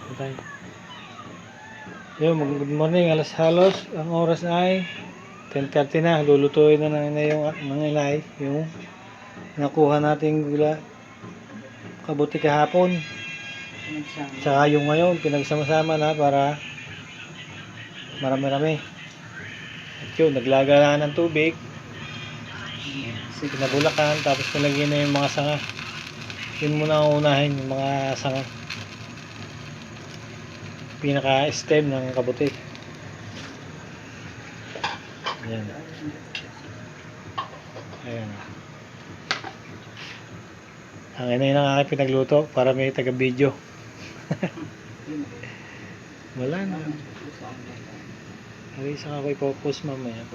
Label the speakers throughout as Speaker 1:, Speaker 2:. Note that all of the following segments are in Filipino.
Speaker 1: Patay. Yun, good morning. Alas halos. Ang oras ay 10:30 na. Lulutuin na ng inay yung nakuha nating gula kabuti kahapon. Tsaka yung ngayon, pinagsama-sama na para marami-rami. At yun, naglaga na ng tubig. Pinabulakan, tapos nilagyan na yung mga sanga. Yun muna ang unahin, yung mga sanga. Pinaka-stem ng kabuti. Ayan. Ayan. Ang inay ng aking pinagluto para may taga-video. Wala na. Ay, isang ako ipopost mamaya.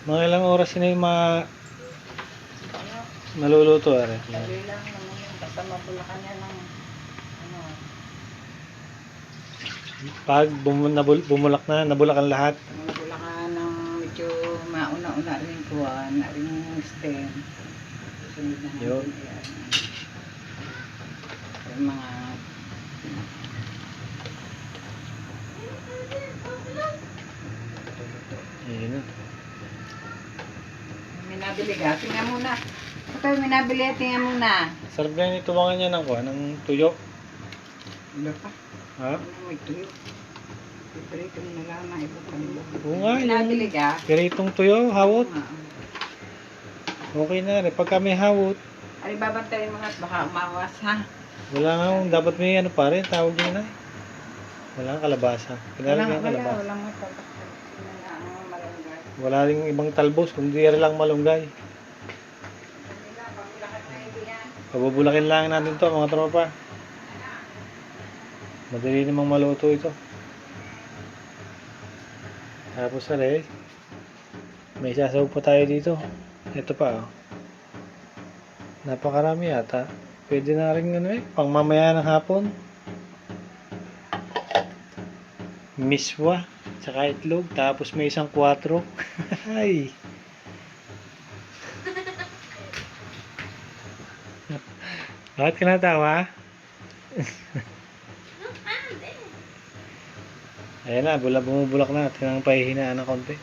Speaker 1: Mga ilang oras na yung maluluto. Ari.
Speaker 2: Sabi lang naman yung basta mabulakan niya ng ano.
Speaker 1: Pag bumulak na, nabulakan lahat.
Speaker 2: Mabulakan ng medyo mauna-una rin kuha, na rin stem. Sunod na natin
Speaker 1: Yun.
Speaker 2: yan. Yung mga
Speaker 1: Ayan.
Speaker 2: may nabili ka, tingnan muna. Ito yung may nabili, tingnan muna.
Speaker 1: Sarap na yung ituwangan niya ng tuyo.
Speaker 2: Ano pa?
Speaker 1: Ha?
Speaker 2: Ano may tuyo? Iparito mo na lang na ibukan mo.
Speaker 1: Oo nga,
Speaker 2: May nabili ka?
Speaker 1: Piritong tuyo, hawot.
Speaker 2: Oo.
Speaker 1: Okay na rin. Pagka may hawot,
Speaker 2: Ay, babantayin mo nga at baka umawas ha.
Speaker 1: wala nga, dapat may ano pa rin, tawag yun na. Wala kang kalabasa. Pinalagyan kalabasa.
Speaker 2: Walang matabak. Malunggay.
Speaker 1: Wala rin ibang talbos, kundi rin lang malunggay. Pabubulakin lang natin to mga tropa. Madali namang maluto ito. Tapos rin, may sasaw pa tayo dito. Ito pa oh. Napakarami yata. Pwede na rin ano pang mamaya ng hapon. Miswa, tsaka itlog, tapos may isang 4. Ay. Bakit ka natawa? Ayan na, bumubulak na. Tinang pahihinaan ng konti.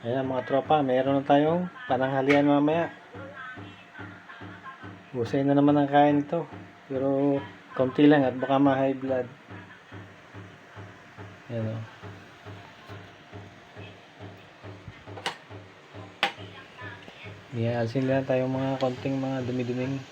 Speaker 1: Ayan mga tropa, mayroon na tayong pananghalian mamaya. Husay na naman ang kain ito. Pero konti lang at baka ma-high blood. Ayan o. Iaalsin lang tayong mga konting mga dumi-duming.